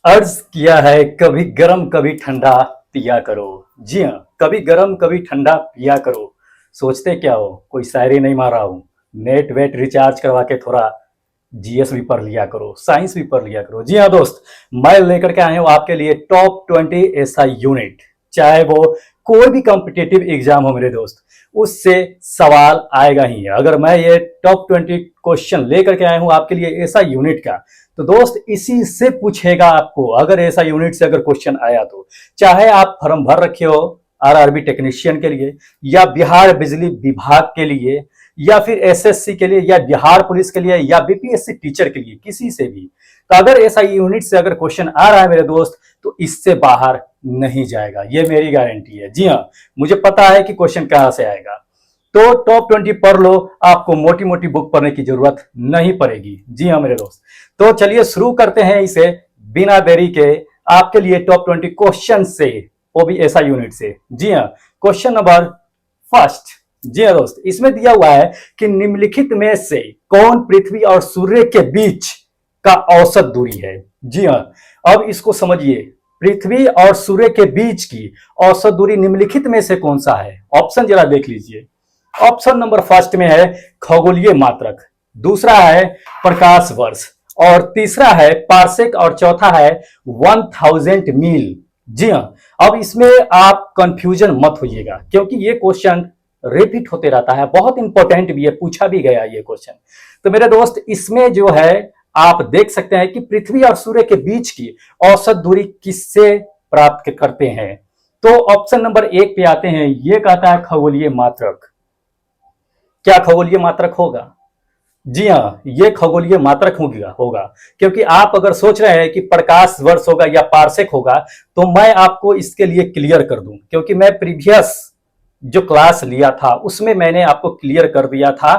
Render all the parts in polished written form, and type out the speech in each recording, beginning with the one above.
अर्ज किया है कभी गरम कभी ठंडा पिया करो। जी हाँ, कभी गरम कभी ठंडा पिया करो। सोचते क्या हो, कोई शायरी नहीं मारा हूं। नेट वेट रिचार्ज करवा के थोड़ा जीएस भी पढ़ लिया करो, साइंस भी पढ़ लिया करो। जी हाँ दोस्त, मैं लेकर के आया हूँ आपके लिए टॉप 20 ऐसा यूनिट। चाहे वो कोई भी कॉम्पिटेटिव एग्जाम हो मेरे दोस्त, उससे सवाल आएगा ही। अगर मैं ये टॉप 20 क्वेश्चन लेकर के आया हूँ आपके लिए ऐसा यूनिट का, तो दोस्त इसी से पूछेगा आपको। अगर ऐसा यूनिट से अगर क्वेश्चन आया तो चाहे आप फॉर्म भर रखे हो आरआरबी टेक्नीशियन के लिए, या बिहार बिजली विभाग के लिए, या फिर एसएससी के लिए, या बिहार पुलिस के लिए, या बीपीएससी टीचर के लिए, किसी से भी, तो अगर ऐसा यूनिट से अगर क्वेश्चन आ रहा है मेरे दोस्त, तो इससे बाहर नहीं जाएगा, ये मेरी गारंटी है। जी हाँ, मुझे पता है कि क्वेश्चन कहां से आएगा। तो टॉप 20 पढ़ लो, आपको मोटी मोटी बुक पढ़ने की जरूरत नहीं पड़ेगी। जी हाँ मेरे दोस्त, तो चलिए शुरू करते हैं इसे बिना देरी के आपके लिए टॉप 20 क्वेश्चन से, वो भी ऐसा यूनिट से। जी हाँ, क्वेश्चन नंबर फर्स्ट। जी हाँ दोस्त, इसमें दिया हुआ है कि निम्नलिखित में से कौन पृथ्वी और सूर्य के बीच का औसत दूरी है। जी हाँ, अब इसको समझिए, पृथ्वी और सूर्य के बीच की औसत दूरी निम्नलिखित में से कौन सा है। ऑप्शन जरा देख लीजिए। ऑप्शन नंबर फर्स्ट में है खगोलीय मात्रक, दूसरा है प्रकाश वर्ष, और तीसरा है पार्सेक, और चौथा है 1000 मील। जी हाँ, अब इसमें आप कंफ्यूजन मत होइएगा, क्योंकि ये क्वेश्चन रिपीट होते रहता है, बहुत इंपॉर्टेंट भी है, पूछा भी गया ये क्वेश्चन। तो मेरे दोस्त इसमें जो है आप देख सकते हैं कि पृथ्वी और सूर्य के बीच की औसत दूरी किससे प्राप्त करते हैं। तो ऑप्शन नंबर 1 पे आते हैं, ये कहता है खगोलीय मात्रक। क्या खगोलीय मात्रक होगा? जी हाँ, ये खगोलीय मात्रक होगा, क्योंकि आप अगर सोच रहे हैं कि प्रकाश वर्ष होगा या पारसेक होगा, तो मैं आपको इसके लिए क्लियर कर दूं, क्योंकि मैं प्रीवियस जो क्लास लिया था उसमें मैंने आपको क्लियर कर दिया था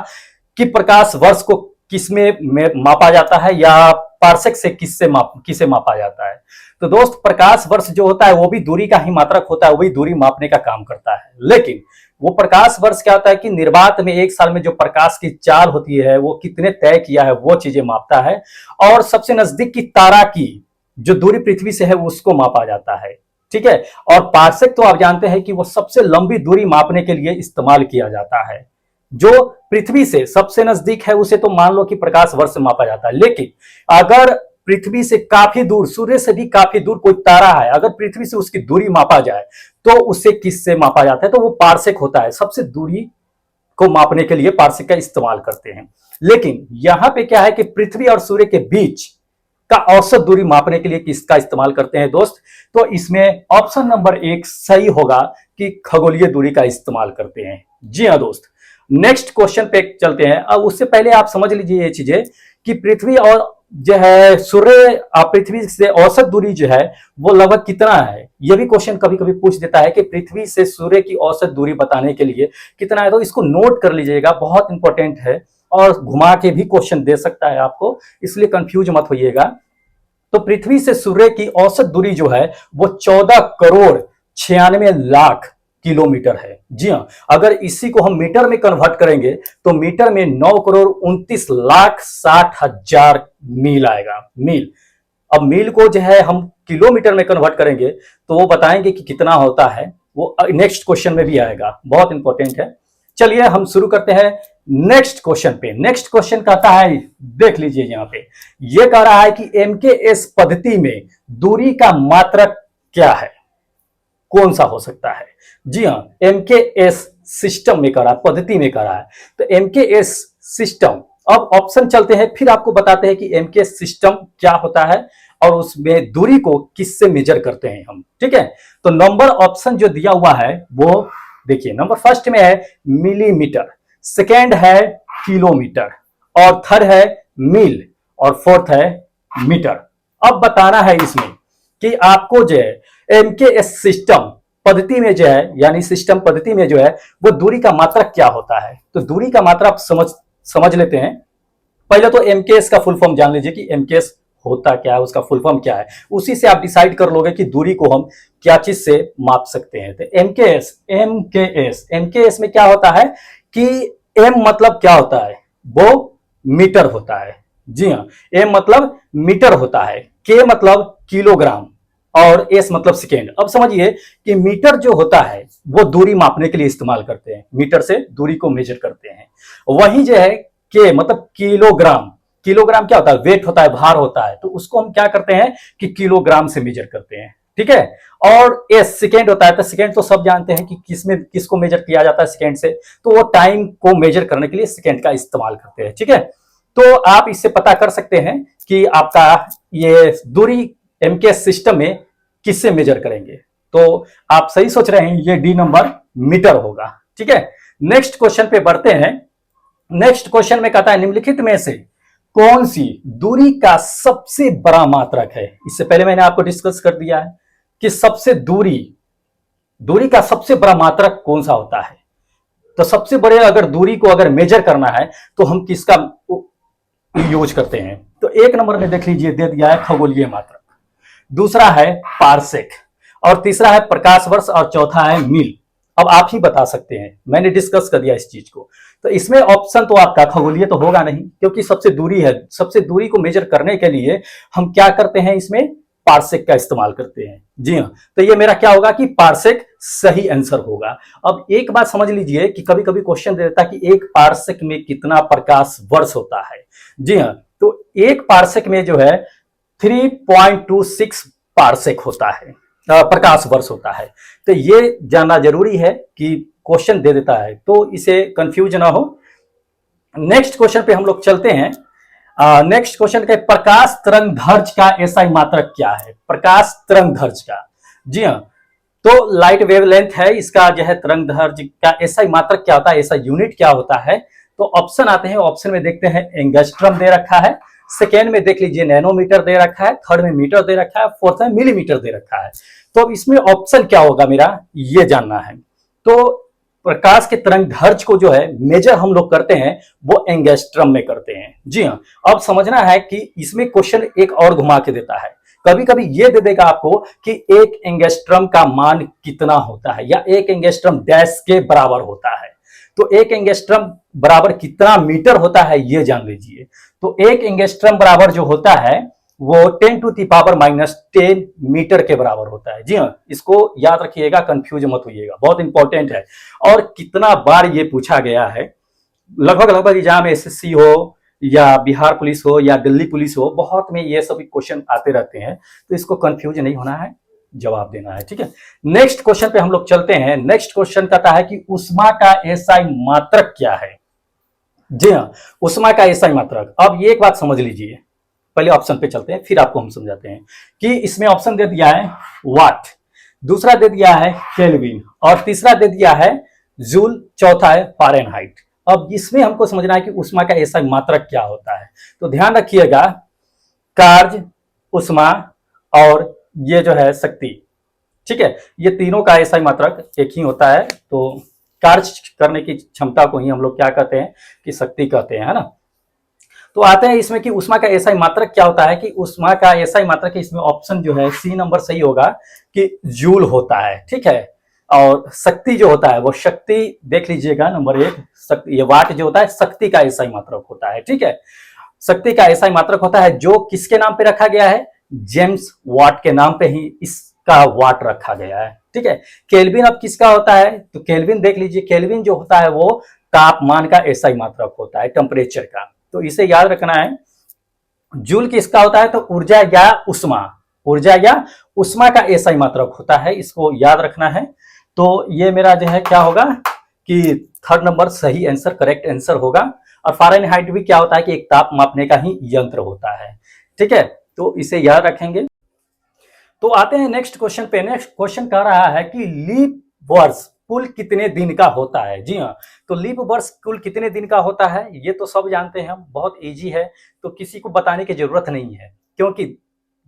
कि प्रकाश वर्ष को किसमें मापा जाता है, या पार्सेक से किसे मापा जाता है। तो दोस्त प्रकाश वर्ष जो होता है वो भी दूरी का ही मात्रक होता है, वही दूरी मापने का काम करता है। लेकिन वो प्रकाश वर्ष क्या होता है कि निर्वात में एक साल में जो प्रकाश की चाल होती है वो कितने तय किया है वो चीजें मापता है, और सबसे नजदीक की तारा की जो दूरी पृथ्वी से है उसको मापा जाता है। ठीक है, और पार्सेक तो आप जानते हैं कि वो सबसे लंबी दूरी मापने के लिए इस्तेमाल किया जाता है। जो पृथ्वी से सबसे नजदीक है उसे तो मान लो कि प्रकाश वर्ष से मापा जाता है, लेकिन अगर पृथ्वी से काफी दूर, सूर्य से भी काफी दूर कोई तारा है, अगर पृथ्वी से उसकी दूरी मापा जाए तो उसे किससे मापा जाता है, तो वो पार्सेक होता है। सबसे दूरी को मापने के लिए पार्सेक का इस्तेमाल करते हैं। लेकिन यहां पे क्या है कि पृथ्वी और सूर्य के बीच का औसत दूरी मापने के लिए किसका इस्तेमाल करते हैं दोस्त? तो इसमें ऑप्शन नंबर 1 सही होगा कि खगोलीय दूरी का इस्तेमाल करते हैं। जी हाँ दोस्त, नेक्स्ट क्वेश्चन पे चलते हैं। अब उससे पहले आप समझ लीजिए ये चीजें कि पृथ्वी और जो है सूर्य पृथ्वी से औसत दूरी जो है वो लगभग कितना है। ये भी क्वेश्चन कभी कभी पूछ देता है कि पृथ्वी से सूर्य की औसत दूरी बताने के लिए कितना है, तो इसको नोट कर लीजिएगा, बहुत इंपॉर्टेंट है, और घुमा के भी क्वेश्चन दे सकता है आपको, इसलिए कंफ्यूज मत होइएगा। तो पृथ्वी से सूर्य की औसत दूरी जो है वो 14 करोड़ 96 लाख किलोमीटर है। जी हाँ, अगर इसी को हम मीटर में कन्वर्ट करेंगे तो मीटर में 9 करोड़ 29 लाख 60 हजार मील आएगा। मील, अब मील को जो है हम किलोमीटर में कन्वर्ट करेंगे तो वो बताएंगे कि कितना होता है, वो नेक्स्ट क्वेश्चन में भी आएगा, बहुत इंपॉर्टेंट है। चलिए हम शुरू करते हैं नेक्स्ट क्वेश्चन पे। नेक्स्ट क्वेश्चन कहता है, देख लीजिए यहां पे, ये कह रहा है कि एमकेएस पद्धति में दूरी का मात्रक क्या है, कौन सा हो सकता है। जी हाँ, एमकेएस सिस्टम में कर रहा है, पद्धति में कर रहा है, तो एमकेएस सिस्टम। अब ऑप्शन चलते हैं, फिर आपको बताते हैं कि एमकेएस सिस्टम क्या होता है और उसमें दूरी को किससे मेजर करते हैं हम। ठीक है, तो नंबर ऑप्शन जो दिया हुआ है वो देखिए, नंबर फर्स्ट में है मिलीमीटर, सेकेंड है किलोमीटर, और थर्ड है मील, और फोर्थ है मीटर। अब बताना है इसमें कि आपको जो है एमकेएस सिस्टम पद्धति में जो है, यानी सिस्टम पद्धति में जो है वो दूरी का मात्रक क्या होता है। तो दूरी का मात्रा आप समझ लेते हैं। पहले तो एमकेएस का फुल फॉर्म जान लीजिए कि एमकेएस होता क्या है, उसका फुल फॉर्म क्या है, उसी से आप डिसाइड कर लोगे कि दूरी को हम क्या चीज से माप सकते हैं। तो एमकेएस एमकेएस एमकेएस में क्या होता है कि एम मतलब क्या होता है, वो मीटर होता है। जी हाँ, एम मतलब मीटर होता है, के मतलब किलोग्राम और एस मतलब सेकेंड। अब समझिए कि मीटर जो होता है वो दूरी मापने के लिए इस्तेमाल करते हैं, मीटर से दूरी को मेजर करते हैं। वही जो है के मतलब किलोग्राम, किलोग्राम क्या होता है, वेट होता है, भार होता है, तो उसको हम क्या करते हैं कि किलोग्राम से मेजर करते हैं, ठीक है। और एस सेकेंड होता है, तो सेकेंड तो सब जानते हैं कि किसमें किसको मेजर किया जाता है सेकेंड से, तो वो टाइम को मेजर करने के लिए सेकेंड का इस्तेमाल करते हैं, ठीक है। तो आप इससे पता कर सकते हैं कि आपका ये दूरी एमकेएस सिस्टम में किससे मेजर करेंगे। तो आप सही सोच रहे हैं, ये डी नंबर मीटर होगा, ठीक है। नेक्स्ट क्वेश्चन पे बढ़ते हैं। नेक्स्ट क्वेश्चन में कहता है निम्नलिखित में से कौन सी दूरी का सबसे बड़ा मात्रक है। इससे पहले मैंने आपको डिस्कस कर दिया है कि सबसे दूरी का सबसे बड़ा मात्रक कौन सा होता है। तो सबसे बड़े अगर दूरी को अगर मेजर करना है तो हम किसका यूज करते हैं। तो एक नंबर में देख लीजिए दे दिया है खगोलीय मात्रक, दूसरा है पारसेक, और तीसरा है प्रकाश वर्ष, और चौथा है मील। अब आप ही बता सकते हैं, मैंने डिस्कस कर दिया इस चीज को। तो इसमें ऑप्शन तो आपका खगोलीय तो होगा नहीं, क्योंकि सबसे दूरी है, सबसे दूरी को मेजर करने के लिए हम क्या करते हैं, इसमें पारसेक का इस्तेमाल करते हैं। जी हाँ, तो ये मेरा क्या होगा कि पारसेक सही आंसर होगा। अब एक बात समझ लीजिए कि कभी कभी क्वेश्चन दे देता है कि एक पारसेक में कितना प्रकाश वर्ष होता है। जी हाँ, तो एक पारसेक में जो है 3.26 पारसेक होता है, प्रकाश वर्ष होता है। तो ये जानना जरूरी है कि क्वेश्चन दे देता है, तो इसे कंफ्यूज ना हो। नेक्स्ट क्वेश्चन पे हम लोग चलते हैं। नेक्स्ट क्वेश्चन का प्रकाश तरंग दैर्घ्य का एसआई मात्रक क्या है। प्रकाश तरंग दैर्घ्य का, जी हाँ, तो लाइट वेवलेंथ है इसका जो है तरंग दैर्घ्य का एसआई मात्रक क्या होता है, ऐसा यूनिट क्या होता है। तो ऑप्शन आते हैं, ऑप्शन में देखते हैं एंगस्ट्रम दे रखा है, सेकेंड में देख लीजिए नैनोमीटर दे रखा है, थर्ड में मीटर दे रखा है, फोर्थ में मिलीमीटर दे रखा है। तो अब इसमें ऑप्शन क्या होगा मेरा, ये जानना है। तो प्रकाश के तरंग दैर्घ्य को जो है मेजर हम लोग करते हैं वो एंगस्ट्रम में करते हैं। जी हाँ, अब समझना है कि इसमें क्वेश्चन एक और घुमा के देता है, कभी कभी ये दे देगा आपको कि एक एंगस्ट्रम का मान कितना होता है, या एक एंगस्ट्रम डैश के बराबर होता है। तो एक एंगस्ट्रम बराबर कितना मीटर होता है ये जान लीजिए। तो एक एंगस्ट्रम बराबर जो होता है वो 10⁻⁻10 मीटर के बराबर होता है। जी हाँ, इसको याद रखिएगा, कंफ्यूज मत होइएगा, बहुत इंपॉर्टेंट है। और कितना बार ये पूछा गया है, लगभग लगभग एग्जाम एसएससी हो या बिहार पुलिस हो या दिल्ली पुलिस हो, बहुत में ये सभी क्वेश्चन आते रहते हैं, तो इसको कंफ्यूज नहीं होना है, जवाब देना है, ठीक है। नेक्स्ट क्वेश्चन पे हम लोग चलते हैं। नेक्स्ट क्वेश्चन कहता है कि उष्मा का एसआई मात्रक क्या है। जी हाँ, उष्मा का एसआई मात्रक। अब ये एक बात समझ लीजिए, पहले ऑप्शन पे चलते हैं फिर आपको हम समझाते हैं कि इसमें ऑप्शन दे दिया है वाट, दूसरा दे दिया है केल्विन, और तीसरा दे दिया है जूल, चौथा है फारेनहाइट। अब इसमें हमको समझना है कि उष्मा का एसआई मात्रक क्या होता है। तो ध्यान रखिएगा, कार्य, उष्मा और ये जो है शक्ति, ठीक है, ये तीनों का एसआई मात्रक एक ही होता है। तो कार्य करने की क्षमता को ही हम लोग क्या कहते हैं कि शक्ति कहते हैं, है ना। तो आते हैं इसमें कि उष्मा का एसआई मात्रक क्या होता है। कि उष्मा का एसआई मात्रक, इसमें ऑप्शन जो है सी नंबर सही होगा कि जूल होता है, ठीक है। और शक्ति जो होता है वो शक्ति देख लीजिएगा नंबर एक, ये वाट जो होता है शक्ति का एसआई मात्रक होता है, ठीक है। शक्ति का एसआई मात्रक होता है जो किसके नाम पे रखा गया है, जेम्स वाट के नाम पे ही इसका वाट रखा गया है, ठीक है। केल्विन अब किसका होता है, तो केल्विन देख लीजिए, केल्विन जो होता है वो तापमान का एसआई मात्रक होता है, टेम्परेचर का। तो इसे याद रखना है। जूल किसका होता है, तो ऊर्जा या उष्मा, ऊर्जा या उष्मा का एसआई मात्रक होता है, इसको याद रखना है। तो ये मेरा जो है क्या होगा कि थर्ड नंबर सही आंसर, करेक्ट आंसर होगा। और फारेनहाइट भी क्या होता है कि एक ताप मापने का ही यंत्र होता है, ठीक है। तो इसे याद रखेंगे। तो आते हैं नेक्स्ट क्वेश्चन पे। नेक्स्ट क्वेश्चन कह रहा है कि लीप वर्ष कुल कितने दिन का होता है। जी हाँ, तो लीप वर्ष कुल कितने दिन का होता है ये तो सब जानते हैं हम, बहुत इजी है, तो किसी को बताने की जरूरत नहीं है, क्योंकि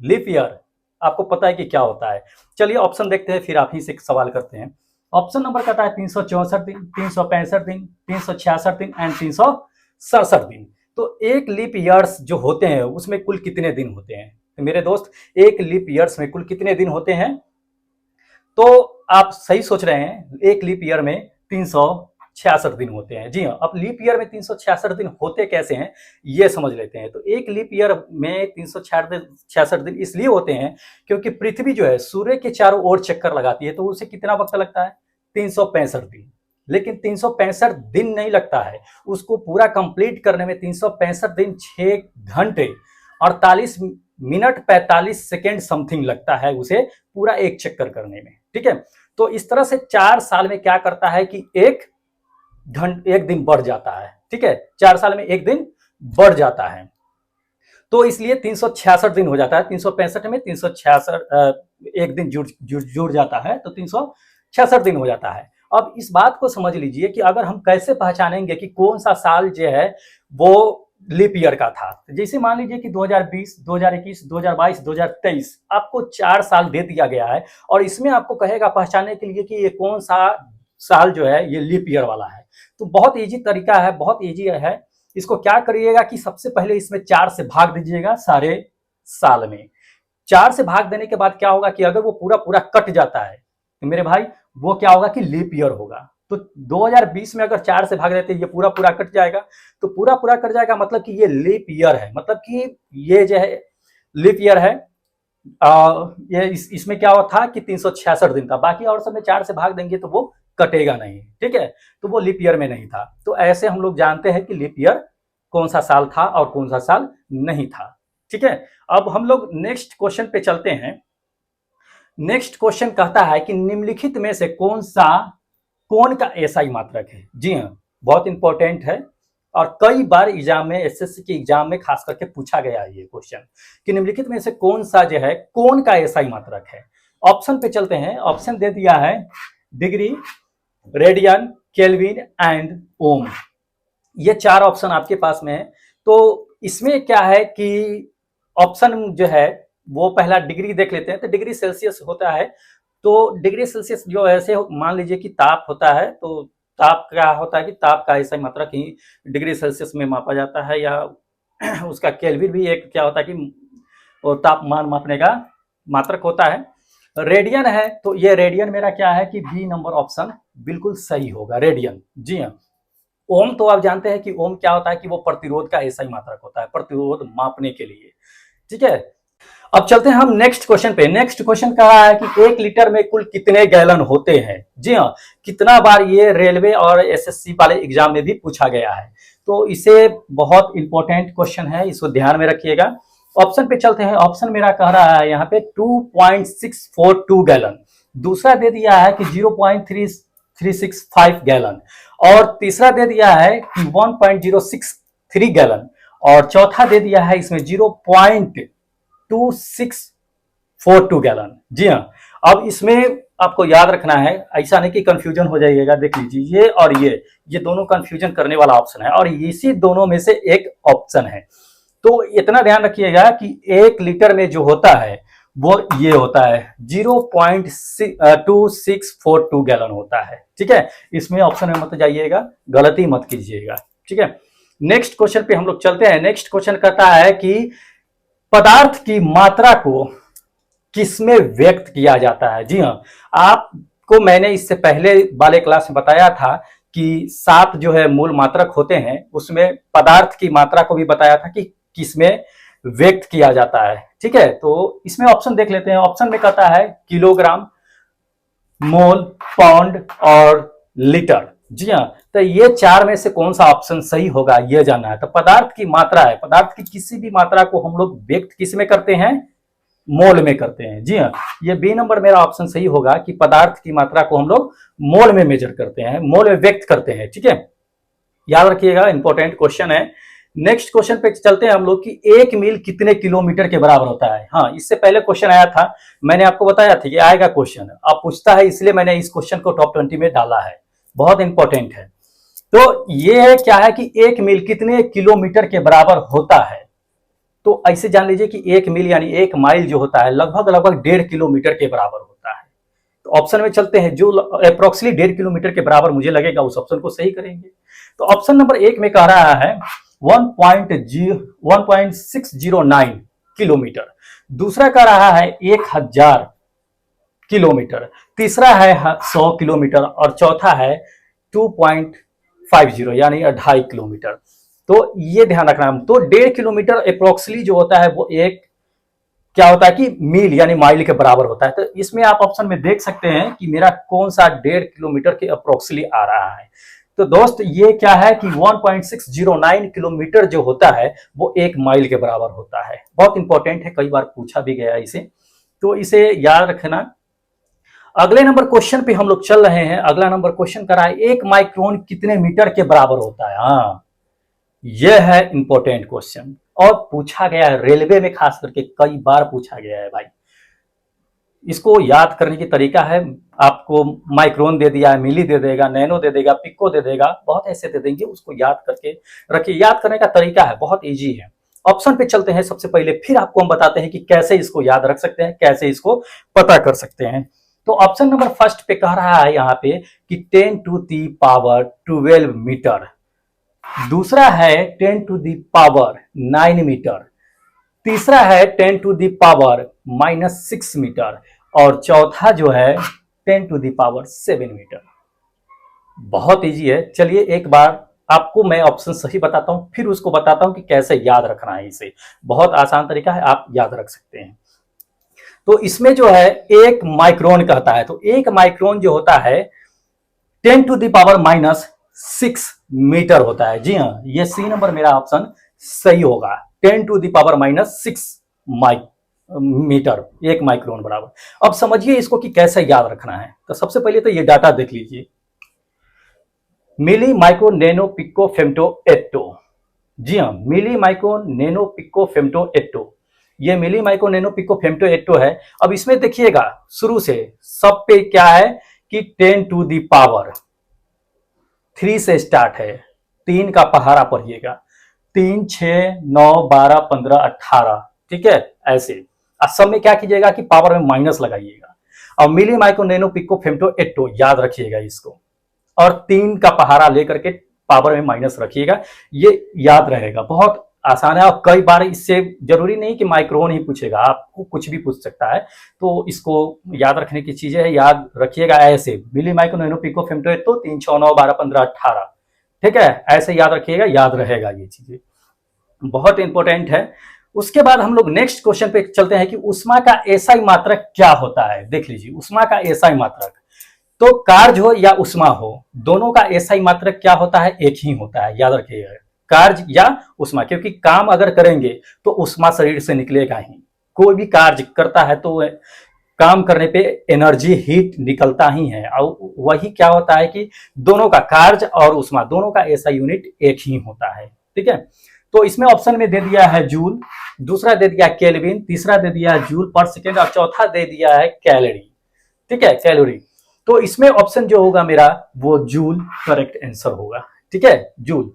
लीप ईयर आपको पता है कि क्या होता है। चलिए ऑप्शन देखते हैं, फिर आप ही से सवाल करते हैं। ऑप्शन नंबर कहता है 364 दिन, 365 दिन, 366 दिन एंड 367 दिन। तो एक लीप ईयर्स जो होते हैं उसमें कुल कितने दिन होते हैं। तो मेरे दोस्त, एक लीप ईयर्स में कुल कितने दिन होते हैं, तो आप सही सोच रहे हैं, एक लीप ईयर में 366 दिन होते हैं। जी हाँ, अब लीप ईयर में 366 दिन होते कैसे हैं ये समझ लेते हैं। तो एक लीप ईयर में 366 दिन इसलिए होते हैं क्योंकि पृथ्वी जो है सूर्य के चारों ओर चक्कर लगाती है, तो उसे कितना वक्त लगता है? 365 दिन। लेकिन 365 दिन नहीं लगता है, उसको पूरा कंप्लीट करने में 365 दिन 6 घंटे 48 मिनट 45 सेकेंड समथिंग लगता है उसे पूरा एक चक्कर करने में। ठीक है, तो इस तरह से 4 साल में क्या करता है कि एक दिन बढ़ जाता है। ठीक है, 4 साल में एक दिन बढ़ जाता है, तो इसलिए 366 दिन हो जाता है। 365 में 366 एक दिन जुड़ जाता है, तो 366 दिन हो जाता है। अब इस बात को समझ लीजिए कि अगर हम कैसे पहचानेंगे कि कौन सा साल जो है वो लीप ईयर का था। जैसे मान लीजिए कि 2020, 2021, 2022, 2023 आपको 4 साल दे दिया गया है और इसमें आपको कहेगा पहचानने के लिए कि ये कौन सा साल जो है ये लीप ईयर वाला है। तो बहुत इजी तरीका है, बहुत इजी है। इसको क्या करिएगा कि सबसे पहले इसमें 4 से भाग दीजिएगा सारे साल में। 4 से भाग देने के बाद क्या होगा कि अगर वो पूरा पूरा कट जाता है तो मेरे भाई वो क्या होगा कि लीप ईयर होगा। तो 2020 में अगर 4 से भाग देते ये पूरा पूरा कट जाएगा, तो पूरा पूरा कट जाएगा मतलब कि ये लीप ईयर है, मतलब कि ये जो है लीप ईयर है। ये इसमें क्या हुआ था कि 366 दिन था, बाकी और सब में 4 से भाग देंगे तो वो कटेगा नहीं। ठीक है, तो वो लीप ईयर में नहीं था। तो ऐसे हम लोग जानते हैं कि लीप ईयर कौन सा साल था और कौन सा साल नहीं था। ठीक है, अब हम लोग नेक्स्ट क्वेश्चन पे चलते हैं। नेक्स्ट क्वेश्चन कहता है कि निम्नलिखित में से कौन का एसआई मात्रक है। जी हाँ, बहुत इंपॉर्टेंट है और कई बार एग्जाम में, एसएससी के एग्जाम में खास करके पूछा गया है ये क्वेश्चन कि निम्नलिखित में से कौन सा जो है कौन का एसआई मात्रक है। ऑप्शन पे चलते हैं। ऑप्शन दे दिया है डिग्री, रेडियन, केल्विन एंड ओम। ये 4 ऑप्शन आपके पास में है। तो इसमें क्या है कि ऑप्शन जो है वो पहला डिग्री देख लेते हैं। तो डिग्री सेल्सियस होता है, तो डिग्री सेल्सियस जो ऐसे मान लीजिए कि ताप होता है, तो ताप क्या होता है कि ताप का ऐसा मात्रक ही डिग्री सेल्सियस में मापा जाता है, या उसका केल्विन भी एक क्या होता है कि वो तापमान मापने का मात्रक होता है। रेडियन है, तो ये रेडियन मेरा क्या है कि बी नंबर ऑप्शन बिल्कुल सही होगा, रेडियन। जी हाँ। ओम तो आप जानते हैं कि ओम क्या होता है कि वो प्रतिरोध का ऐसा ही मात्रक होता है, प्रतिरोध मापने के लिए। ठीक है, अब चलते हैं हम नेक्स्ट क्वेश्चन पे। नेक्स्ट क्वेश्चन कहा है कि 1 लीटर में कुल कितने गैलन होते हैं। जी हाँ, कितना बार ये रेलवे और एसएससी वाले एग्जाम में भी पूछा गया है, तो इसे बहुत इंपॉर्टेंट क्वेश्चन है, इसको ध्यान में रखिएगा। ऑप्शन पे चलते हैं। ऑप्शन मेरा कह रहा है यहाँ पे 2.642 गैलन, दूसरा दे दिया है कि 0.365 गैलन, और तीसरा दे दिया है कि 1.063 गैलन, और चौथा दे दिया है इसमें 0.2642 गैलन। जी हाँ, अब इसमें आपको याद रखना है, ऐसा नहीं कि कंफ्यूजन हो जाइएगा। देख लीजिए, ये और ये दोनों कंफ्यूजन करने वाला ऑप्शन है, और इसी दोनों में से एक ऑप्शन है। तो इतना ध्यान रखिएगा कि 1 लीटर में जो होता है वो ये होता है 0.2642 गैलन होता है। ठीक है, इसमें ऑप्शन में मत जाइएगा, गलती मत कीजिएगा। ठीक है, नेक्स्ट क्वेश्चन पे हम लोग चलते हैं। नेक्स्ट क्वेश्चन कहता है कि पदार्थ की मात्रा को किसमें व्यक्त किया जाता है। जी हाँ, आपको मैंने इससे पहले वाले क्लास में बताया था कि 7 जो है मूल मात्रक होते हैं, उसमें पदार्थ की मात्रा को भी बताया था कि किसमें व्यक्त किया जाता है। ठीक है, तो इसमें ऑप्शन देख लेते हैं। ऑप्शन में कहता है किलोग्राम, मोल, पाउंड और लीटर। जी हाँ, तो ये 4 में से कौन सा ऑप्शन सही होगा ये जानना है। तो पदार्थ की मात्रा है, पदार्थ की किसी भी मात्रा को हम लोग व्यक्त किस में करते हैं, मोल में करते हैं। जी हाँ, ये बी नंबर मेरा ऑप्शन सही होगा कि पदार्थ की मात्रा को हम लोग मोल में मेजर करते हैं, मोल में व्यक्त करते हैं। ठीक है, याद रखिएगा, इंपॉर्टेंट क्वेश्चन है। नेक्स्ट क्वेश्चन पे चलते हैं हम लोग कि 1 मील कितने किलोमीटर के बराबर होता है। हाँ, इससे पहले क्वेश्चन आया था, मैंने आपको बताया था कि आएगा क्वेश्चन, अब पूछता है, इसलिए मैंने इस क्वेश्चन को टॉप 20 में डाला है, बहुत इंपॉर्टेंट है। तो ये क्या है कि 1 मील कितने किलोमीटर के बराबर होता है। तो ऐसे जान लीजिए कि 1 मील यानी 1 माइल जो होता है लगभग 1.5 किलोमीटर के बराबर होता है। तो ऑप्शन में चलते हैं, जो अप्रोक्सीमेटली 1.5 किलोमीटर के बराबर मुझे लगेगा उस ऑप्शन को सही करेंगे। तो ऑप्शन नंबर 1 में कह रहा है 1.609 किलोमीटर, दूसरा कह रहा है 1000 किलोमीटर, तीसरा है 100 किलोमीटर, और चौथा है 50 यानी 2.5 किलोमीटर। तो ये ध्यान रखना है। तो 1.5 किलोमीटर अप्रोक्सली जो होता है वो एक क्या होता है कि मील यानी माइल के बराबर होता है। तो इसमें आप ऑप्शन में देख सकते हैं कि मेरा कौन सा 1.5 किलोमीटर के अप्रोक्सली आ रहा है। तो दोस्त ये क्या है कि 1.609 किलोमीटर जो होता है वो एक माइल के बराबर होता है। बहुत इंपॉर्टेंट है, कई बार पूछा भी गया इसे, तो इसे याद रखना। अगले नंबर क्वेश्चन पे हम लोग चल रहे हैं। अगला नंबर क्वेश्चन करा है 1 माइक्रोन कितने मीटर के बराबर होता है। हाँ, यह है इंपॉर्टेंट क्वेश्चन और पूछा गया है रेलवे में, खास करके कई बार पूछा गया है भाई। इसको याद करने की तरीका है, आपको माइक्रोन दे दिया है, मिली दे देगा, नैनो दे देगा, पिको दे देगा, बहुत ऐसे दे देंगे, उसको याद करके रखिए। याद करने का तरीका है बहुत इजी है। ऑप्शन पे चलते हैं सबसे पहले, फिर आपको हम बताते हैं कि कैसे इसको याद रख सकते हैं, कैसे इसको पता कर सकते हैं। तो ऑप्शन नंबर फर्स्ट पे कह रहा है यहाँ पे कि 10 टू दी पावर 12 मीटर, दूसरा है 10 टू दी पावर 9 मीटर, तीसरा है 10 टू दी पावर -6 मीटर और चौथा जो है 10 टू दी पावर 7 मीटर। बहुत इजी है। चलिए एक बार आपको मैं ऑप्शन सही बताता हूं, फिर उसको बताता हूं कि कैसे याद रखना है इसे। बहुत आसान तरीका है, आप याद रख सकते हैं। तो इसमें जो है 1 माइक्रोन कहता है, तो 1 माइक्रोन जो होता है 10 टू दी पावर -6 मीटर होता है। जी हाँ, ये सी नंबर मेरा ऑप्शन सही होगा। 10 to the power -6 metre, 1 micron बराबर। अब समझिए इसको कि कैसे याद रखना है। तो सबसे पहले तो ये डाटा देख लीजिए, milli micro nano pico femto atto. जी हाँ, milli micro nano pico femto atto, ये milli micro nano pico femto atto है। अब इसमें देखिएगा शुरू से सब पे क्या है कि 10 टू दी पावर 3 से स्टार्ट है, 3 का पहाड़ा पढ़िएगा, 3 6 9 12 15 18, ठीक है ऐसे। अब सब में क्या कीजिएगा कि पावर में माइनस लगाइएगा। और milli micro nano pico femto atto याद रखिएगा इसको, और 3 का पहाड़ा लेकर के पावर में माइनस रखिएगा, ये याद रहेगा। बहुत आसान है और कई बार इससे जरूरी नहीं कि माइक्रोन ही पूछेगा, आपको कुछ भी पूछ सकता है। तो इसको याद रखने की चीजें है, याद रखिएगा ऐसे, milli micro nano pico femto atto 3 6 9 12 15 18, ठीक है ऐसे याद रखिएगा, याद रहेगा ये चीजें, बहुत इंपॉर्टेंट है। उसके बाद हम लोग नेक्स्ट क्वेश्चन पे चलते हैं कि उष्मा का एसआई मात्रक क्या होता है। देख लीजिए उष्मा का एसआई मात्रक, तो कार्य हो या उष्मा हो, दोनों का एसआई मात्रक क्या होता है, एक ही होता है। याद रखिएगा, कार्य या उष्मा, क्योंकि काम अगर करेंगे तो उष्मा शरीर से निकलेगा ही। कोई भी कार्य करता है तो काम करने पे एनर्जी हीट निकलता ही है, और वही क्या होता है कि दोनों का कार्य और उष्मा दोनों का एसआई यूनिट एक ही होता है, ठीक है। तो इसमें ऑप्शन में दे दिया है जूल, दूसरा दे दिया केल्विन, तीसरा दे दिया है जूल पर सेकेंड और चौथा दे दिया है कैलोरी, ठीक है कैलोरी। तो इसमें ऑप्शन जो होगा मेरा वो जूल करेक्ट आंसर होगा, ठीक है। जूल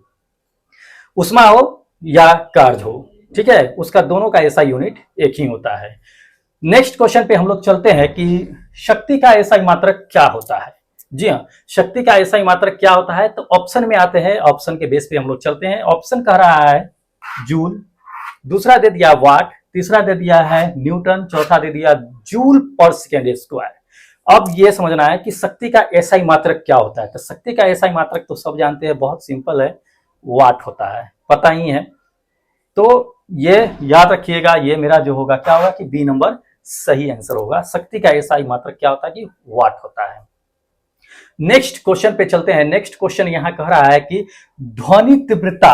उष्मा हो या कार्य हो, ठीक है, उसका दोनों का एसआई यूनिट एक ही होता है। नेक्स्ट क्वेश्चन पे हम लोग चलते हैं कि शक्ति का एसआई मात्रक क्या होता है। जी हाँ, शक्ति का एसआई मात्रक क्या होता है, तो ऑप्शन में आते हैं, ऑप्शन के बेस पे हम लोग चलते हैं। ऑप्शन कह रहा है जूल, दूसरा दे दिया वाट, तीसरा दे दिया है न्यूटन, चौथा दे दिया जूल पर सेकेंड स्क्वायर। अब ये समझना है कि शक्ति का एसआई मात्रक क्या होता है। तो शक्ति का एसआई मात्रक तो सब जानते हैं, बहुत सिंपल है, वाट होता है, पता ही है। तो ये याद रखिएगा, ये मेरा जो होगा क्या होगा कि बी नंबर सही आंसर होगा। शक्ति का एसआई मात्रक क्या होता है कि वाट होता है। नेक्स्ट क्वेश्चन पे चलते हैं। नेक्स्ट क्वेश्चन यहां कह रहा है कि ध्वनि तीव्रता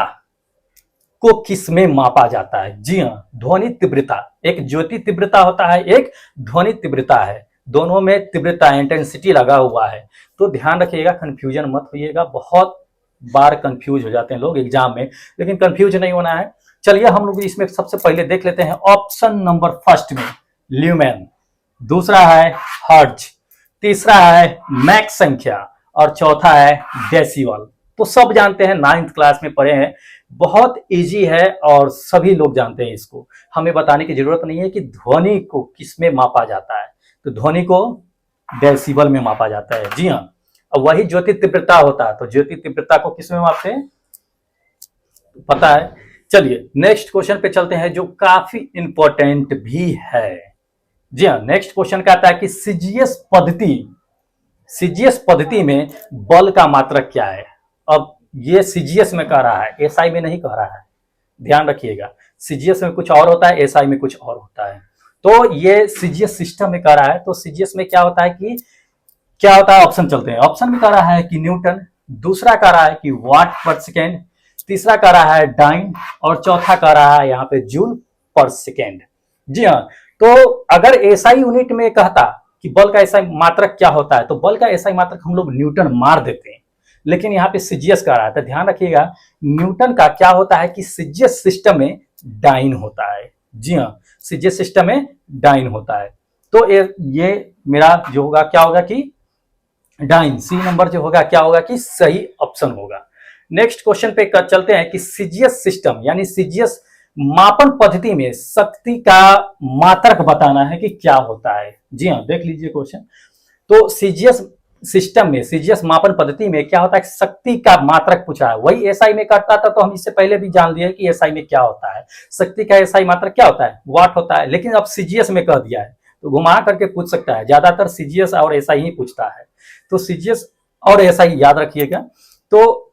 को किसमें मापा जाता है। जी हाँ, ध्वनि तीव्रता, एक ज्योति तीव्रता होता है, एक ध्वनि तीव्रता है, दोनों में तीव्रता इंटेंसिटी लगा हुआ है। तो ध्यान रखिएगा, कंफ्यूजन मत होइएगा, बहुत बार कंफ्यूज हो जाते हैं लोग एग्जाम में, लेकिन कंफ्यूज नहीं होना है। चलिए हम लोग इसमें सबसे पहले देख लेते हैं ऑप्शन नंबर फर्स्ट में ल्यूमेन, दूसरा है हर्ट्ज, तीसरा है मैक संख्या और चौथा है डेसिबल। तो सब जानते हैं, 9th क्लास में पढ़े हैं, बहुत इजी है और सभी लोग जानते हैं इसको, हमें बताने की जरूरत नहीं है कि ध्वनि को किसमें मापा जाता है। तो ध्वनि को डेसिबल में मापा जाता है। जी हाँ, अब वही ज्योति तीव्रता होता है, तो ज्योति तीव्रता को किसमें मापते हैं पता है। चलिए नेक्स्ट क्वेश्चन पे चलते हैं जो काफी इंपॉर्टेंट भी है। जी हाँ, नेक्स्ट क्वेश्चन कहता है कि सीजीएस पद्धति में बल का मात्रक क्या है। अब ये सीजीएस में कह रहा है, एसआई में नहीं कह रहा है, ध्यान रखिएगा। सीजीएस में कुछ और होता है, एसआई में कुछ और होता है। तो ये सीजीएस सिस्टम में कह रहा है, तो सीजीएस में क्या होता है कि क्या होता है, ऑप्शन चलते हैं। ऑप्शन में कह रहा है कि न्यूटन, दूसरा कह रहा है कि वाट पर सेकेंड, तीसरा कह रहा है डाइन, और चौथा कह रहा है यहाँ पे जूल पर सेकेंड। जी हाँ, तो अगर एसआई यूनिट में कहता कि बल का एसआई मात्रक क्या होता है, तो बल का एसआई मात्रक हम लोग न्यूटन मार देते हैं, लेकिन यहाँ पे सीजीएस कह रहा है, तो ध्यान रखिएगा न्यूटन का क्या होता है कि सीजीएस सिस्टम में डाइन होता है। जी हाँ, सीजीएस सिस्टम में डाइन होता है। तो ये मेरा जो होगा क्या होगा कि डाइन, सी नंबर जो होगा क्या होगा कि सही ऑप्शन होगा। नेक्स्ट क्वेश्चन पे चलते हैं कि सीजीएस सिस्टम यानी सीजीएस मापन पद्धति में शक्ति का मात्रक बताना है कि क्या होता है। जी हाँ, देख लीजिए क्वेश्चन। तो सीजीएस सिस्टम में, सीजीएस मापन पद्धति में क्या होता है, शक्ति का मात्रक पूछा है। वही एसआई में करता था, तो हम इससे पहले भी जान लिए कि एसआई में क्या होता है, शक्ति का एसआई मात्रक क्या होता है, वाट होता है। लेकिन अब सीजीएस में कह दिया है, तो घुमा करके पूछ सकता है, ज्यादातर सीजीएस और एसआई ही पूछता है। तो सीजीएस और एसआई याद रखिएगा। तो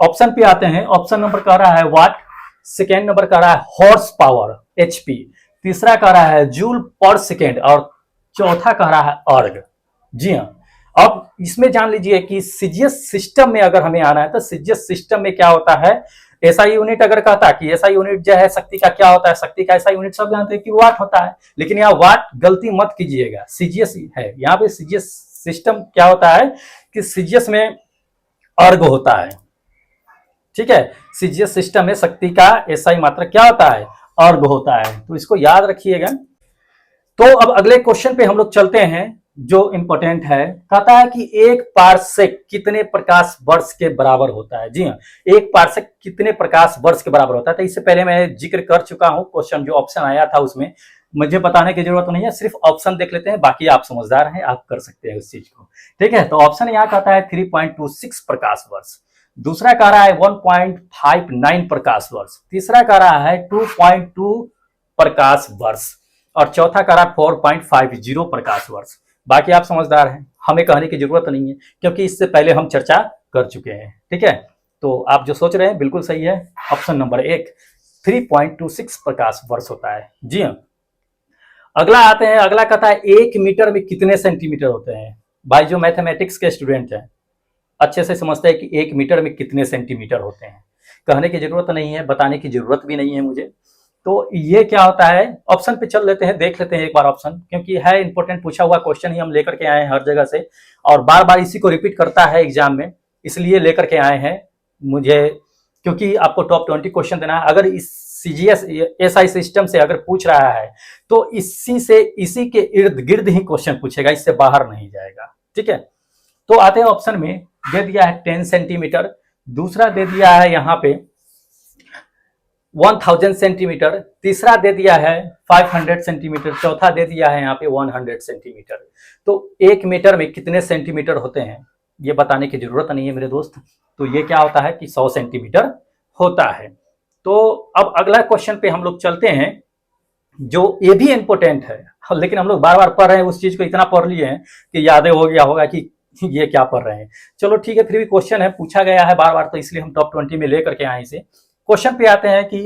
ऑप्शन पे आते हैं। ऑप्शन नंबर कह रहा है वाट, सेकेंड नंबर कह रहा है हॉर्स पावर एचपी, तीसरा कह रहा है जूल पर सेकेंड, और चौथा कह रहा है अर्ग। जी हाँ, अब इसमें जान लीजिए कि सीजीएस सिस्टम में अगर हमें आना है, तो सीजीएस सिस्टम में क्या होता है, एसआई यूनिट अगर कहता कि एसआई यूनिट जो है शक्ति का क्या होता है, शक्ति का एसआई यूनिट सब जानते हैं कि वाट होता है, लेकिन यहाँ वाट गलती मत कीजिएगा, सीजीएस है। यहाँ पे सीजीएस सिस्टम क्या होता है कि सीजीएस में अर्ग होता है। ठीक है, सीजीएस सिस्टम में शक्ति का एसआई मात्रक क्या होता है, अर्ग होता है। तो इसको याद रखिएगा। तो अब अगले क्वेश्चन पे हम लोग चलते हैं, जो इंपॉर्टेंट है। कहता है कि एक पार्सेक कितने प्रकाश वर्ष के बराबर होता है। जी हाँ, एक पार्सेक कितने प्रकाश वर्ष के बराबर होता है। तो इससे पहले मैं जिक्र कर चुका हूं, क्वेश्चन जो ऑप्शन आया था उसमें मुझे बताने की जरूरत नहीं है, सिर्फ ऑप्शन देख लेते हैं, बाकी आप समझदार हैं, आप कर सकते हैं उस चीज को। ठीक है, तो ऑप्शन यहाँ कहता है 3.26 प्रकाश वर्ष, दूसरा कह रहा है 1.59 प्रकाश वर्ष, तीसरा कह रहा है 2.2 प्रकाश वर्ष, और चौथा कह रहा है 4.50 प्रकाश वर्ष। बाकी आप समझदार हैं, हमें कहने की जरूरत नहीं है, क्योंकि इससे पहले हम चर्चा कर चुके हैं। ठीक है, तो आप जो सोच रहे हैं बिल्कुल सही है। ऑप्शन नंबर 1 3.26 प्रकाश वर्ष होता है। जी हाँ, अगला आते हैं। अगला कहता है 1 मीटर में कितने सेंटीमीटर होते हैं। भाई जो मैथमेटिक्स के स्टूडेंट हैं अच्छे से समझते हैं कि 1 मीटर में कितने सेंटीमीटर होते हैं। कहने की जरूरत नहीं है, बताने की जरूरत भी नहीं है मुझे। तो ये क्या होता है, ऑप्शन पे चल लेते हैं, देख लेते हैं एक बार ऑप्शन, क्योंकि है इंपॉर्टेंट, पूछा हुआ क्वेश्चन ही हम लेकर के आए हैं हर जगह से, और बार बार इसी को रिपीट करता है एग्जाम में, इसलिए लेकर के आए हैं मुझे, क्योंकि आपको टॉप 20 क्वेश्चन देना है। अगर इस सीजीएस एसआई सिस्टम से अगर पूछ रहा है, तो इसी के इर्द गिर्द ही क्वेश्चन पूछेगा, इससे बाहर नहीं जाएगा। ठीक है, तो आते हैं ऑप्शन में। दे दिया है 10 सेंटीमीटर, दूसरा दे दिया है यहाँ पे 1000 सेंटीमीटर, तीसरा दे दिया है 500 सेंटीमीटर, चौथा दे दिया है यहाँ पे 100 सेंटीमीटर। तो 1 मीटर में कितने सेंटीमीटर होते हैं ये बताने की जरूरत नहीं है मेरे दोस्त। तो ये क्या होता है कि 100 सेंटीमीटर होता है। तो अब अगला क्वेश्चन पे हम लोग चलते हैं, जो ये भी इंपॉर्टेंट है, लेकिन हम लोग बार बार पढ़ रहे हैं, उस चीज को इतना पढ़ लिए हैं कि याद हो गया होगा कि ये क्या पढ़ रहे हैं। चलो ठीक है, फिर भी क्वेश्चन है, पूछा गया है बार बार, तो इसलिए हम टॉप 20 में लेकर के आए इसे। क्वेश्चन पे आते हैं कि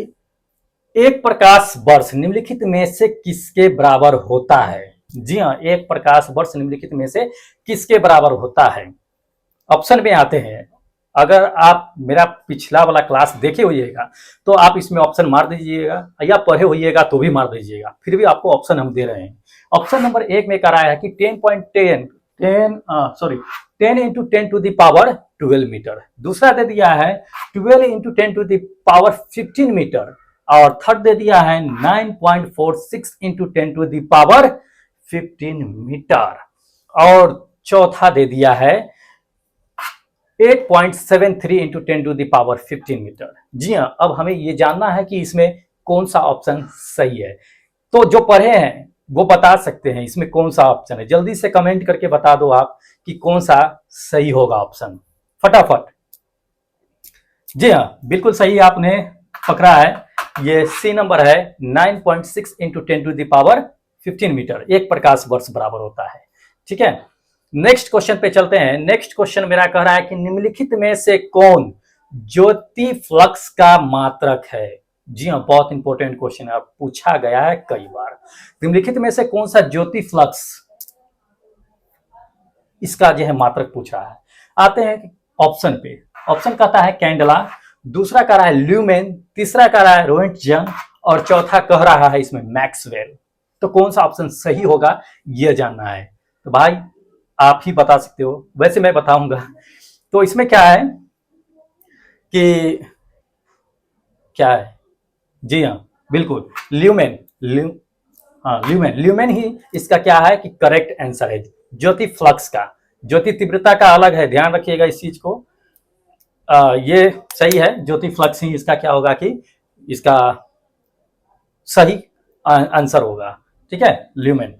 एक प्रकाश वर्ष निम्नलिखित में से किसके बराबर होता है। जी हाँ, एक प्रकाश वर्ष निम्नलिखित में से किसके बराबर होता है। ऑप्शन में आते हैं। अगर आप मेरा पिछला वाला क्लास देखे होइएगा तो आप इसमें ऑप्शन मार दीजिएगा, या पढ़े होइएगा तो भी मार दीजिएगा, फिर भी आपको ऑप्शन हम दे रहे हैं। ऑप्शन नंबर 1 में कराया है कि 10 into 10 to the power 12 metre, दूसरा दे दिया है 12 into 10 to the power 15 metre, और थर्ड दे दिया है 9.46 into 10 to the power 15 metre, और चौथा दे दिया है 8.73 into 10 to the power 15 metre. जी हाँ, अब हमें ये जानना है कि इसमें कौन सा ऑप्शन सही है। तो जो पढ़े हैं वो बता सकते हैं इसमें कौन सा ऑप्शन है, जल्दी से कमेंट करके बता दो आप कि कौन सा सही होगा ऑप्शन, फटाफट। जी हाँ, बिल्कुल सही आपने पकड़ा है, ये सी नंबर है। 9.6 into 10 to the power 15 metre एक प्रकाश वर्ष बराबर होता है। ठीक है, नेक्स्ट क्वेश्चन पे चलते हैं। नेक्स्ट क्वेश्चन मेरा कह रहा है कि निम्नलिखित में से कौन ज्योति फ्लक्स का मात्रक है। जी हाँ, बहुत इंपॉर्टेंट क्वेश्चन है, पूछा गया है कई बार। निम्नलिखित में से कौन सा ज्योति फ्लक्स इसका जो है मात्रक पूछ रहा है। आते हैं ऑप्शन पे। ऑप्शन कहता है कैंडला, दूसरा कह रहा है ल्यूमेन, तीसरा कह रहा है रोएंटजन और चौथा कह रहा है इसमें मैक्सवेल। तो कौन सा ऑप्शन सही होगा यह जानना है। तो भाई आप ही बता सकते हो, वैसे मैं बताऊंगा। तो इसमें क्या है कि क्या है, जी हाँ बिल्कुल ल्यूमेन, हाँ ल्यूमेन, ल्यूमेन ही इसका क्या है कि करेक्ट आंसर है। ज्योति फ्लक्स का, ज्योति तीव्रता का अलग है, ध्यान रखिएगा इस चीज को। ये सही है, ज्योति फ्लक्स ही इसका क्या होगा कि इसका सही आंसर होगा। ठीक है, ल्यूमेन।